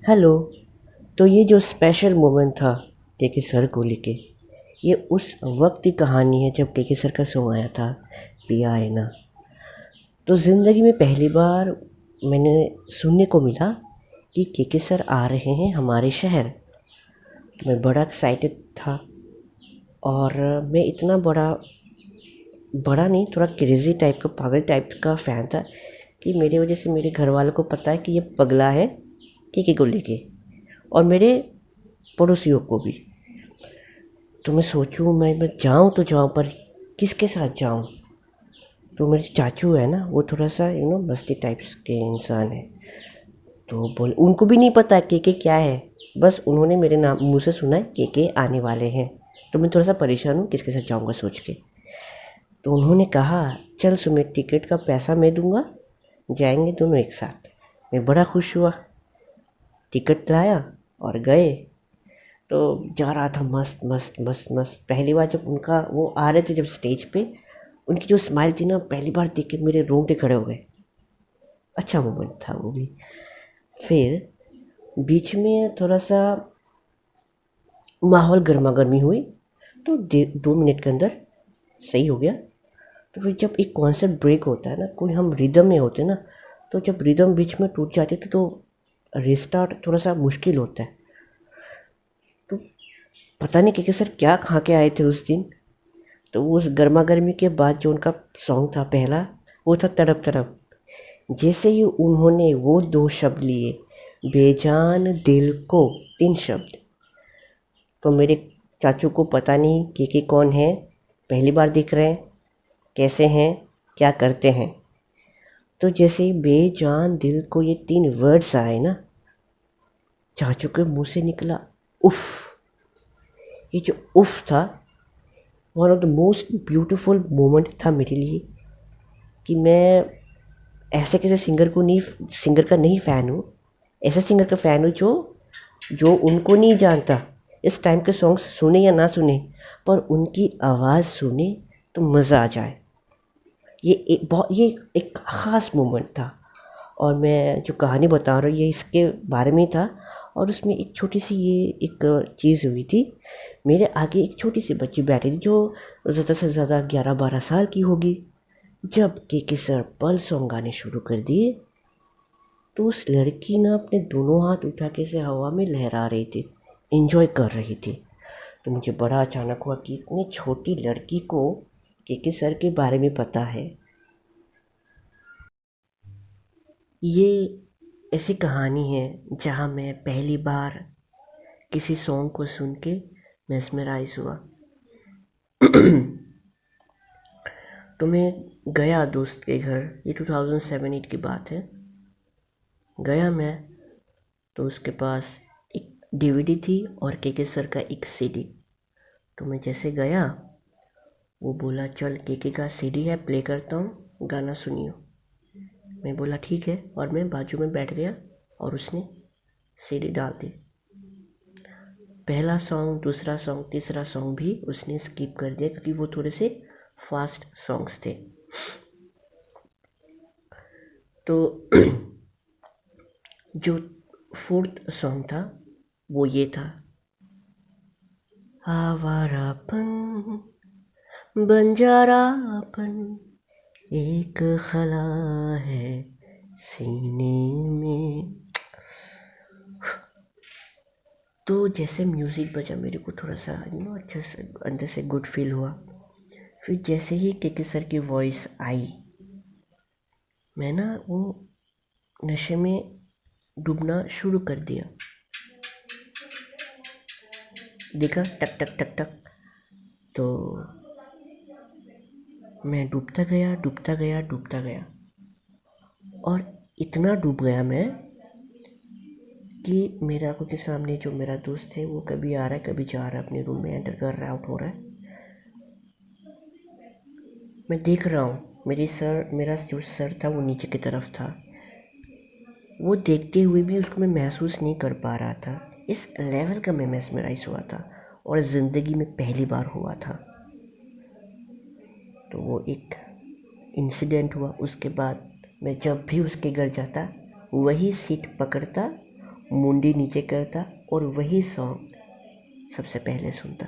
Hello. तो ये जो स्पेशल मोमेंट था केके सर को लेके, ये उस वक्त की कहानी है जब केके सर का सॉन्ग आया था, पिया है ना। तो ज़िंदगी में पहली बार मैंने सुनने को मिला कि केके सर आ रहे हैं हमारे शहर। मैं बड़ा एक्साइटेड था। और मैं इतना बड़ा बड़ा नहीं, थोड़ा क्रेज़ी टाइप का, पागल टाइप का फ़ैन था कि मेरी वजह से मेरे घर वालों को पता है कि ये पगला है केके को लेके, और मेरे पड़ोसियों को भी। तो मैं सोचूं मैं जाऊं तो जाऊं, पर किसके साथ जाऊं। तो मेरे चाचू है ना, वो थोड़ा सा मस्ती टाइप्स के इंसान है। तो बोल, उनको भी नहीं पता के क्या है। बस उन्होंने मेरे नाम मुंह से सुना है के आने वाले हैं। तो मैं थोड़ा सा परेशान हूँ किसके साथ जाऊँगा सोच के। तो उन्होंने कहा, चल सुमित, टिकट का पैसा मैं दूंगा, जाएंगे दोनों एक साथ। मैं बड़ा खुश हुआ, टिकट लाया और गए। तो जा रहा था मस्त मस्त मस्त मस्त। पहली बार जब उनका वो आ रहे थे जब स्टेज पे, उनकी जो स्माइल थी ना, पहली बार देख के मेरे रोंगटे खड़े हो गए। अच्छा मोमेंट था वो भी। फिर बीच में थोड़ा सा माहौल गर्मा गर्मी हुई, तो 2 मिनट के अंदर सही हो गया। तो फिर जब एक कॉन्सर्ट ब्रेक होता है ना, कोई हम रिदम में होते हैं ना, तो जब रिदम बीच में टूट जाती है तो रिस्टार्ट थोड़ा सा मुश्किल होता है। तो पता नहीं कि सर क्या खा के आए थे उस दिन। तो उस गर्मा गर्मी के बाद जो उनका सॉन्ग था पहला, वो था तड़प तड़प। जैसे ही उन्होंने वो 2 शब्द लिए, बेजान दिल को, 3 शब्द। तो मेरे चाचू को पता नहीं के कौन है, पहली बार दिख रहे हैं, कैसे हैं, क्या करते हैं। तो जैसे ही बेजान दिल को ये 3 वर्ड्स आए ना, चाचू के मुंह से निकला उफ। ये जो उफ था, one of the most beautiful moment था मेरे लिए। कि मैं ऐसे किसी सिंगर का नहीं फ़ैन हूँ। ऐसे सिंगर का फ़ैन हूँ जो जो उनको नहीं जानता, इस टाइम के सॉन्ग्स सुने या ना सुने, पर उनकी आवाज़ सुने तो मज़ा आ जाए। ये एक ख़ास मोमेंट था। और मैं जो कहानी बता रहा हूँ ये इसके बारे में ही था। और उसमें एक छोटी सी ये एक चीज़ हुई थी। मेरे आगे एक छोटी सी बच्ची बैठी थी जो ज़्यादा से ज़्यादा 11-12 साल की होगी। जब के सर पल सॉन्ग गाने शुरू कर दिए, तो उस लड़की ने अपने दोनों हाथ उठा के से हवा में लहरा रही थी, एंजॉय कर रही थी। तो मुझे बड़ा अचानक हुआ कि इतनी छोटी लड़की को के सर के बारे में पता है। ये ऐसी कहानी है जहाँ मैं पहली बार किसी सॉन्ग को सुन के मेस्मराइज हुआ। तो मैं गया दोस्त के घर, ये 2007-8 की बात है। गया मैं, तो उसके पास एक डीवीडी थी और के सर का एक सीडी। तो मैं जैसे गया, वो बोला चल के का सीडी है, प्ले करता हूँ, गाना सुनियो। मैं बोला ठीक है, और मैं बाजू में बैठ गया और उसने सीडी डाल दी। पहला सॉन्ग, दूसरा सॉन्ग, तीसरा सॉन्ग भी उसने स्किप कर दिया क्योंकि वो थोड़े से फास्ट सॉन्ग्स थे। तो जो फोर्थ सॉन्ग था वो ये था, आवारापन, बंजारापन, एक खला है सीने में। तो जैसे म्यूज़िक बजा, मेरे को थोड़ा सा अच्छा से अंदर से गुड फील हुआ। फिर जैसे ही के सर की वॉइस आई, मैं ना वो नशे में डूबना शुरू कर दिया। देखा, टक टक टक टक। तो मैं डूबता गया डूबता गया डूबता गया, और इतना डूब गया मैं कि मेरे आंखों के सामने जो मेरा दोस्त है वो कभी आ रहा है कभी जा रहा है, अपने रूम में एंटर कर रहा है, आउट हो रहा है। मैं देख रहा हूँ, मेरा जो सर था वो नीचे की तरफ था। वो देखते हुए भी उसको मैं महसूस नहीं कर पा रहा था। इस लेवल का मैं मेस्मराइज हुआ था, और ज़िंदगी में पहली बार हुआ था। तो वो एक इंसिडेंट हुआ। उसके बाद मैं जब भी उसके घर जाता, वही सीट पकड़ता मुंडी नीचे करता और वही सॉन्ग सबसे पहले सुनता।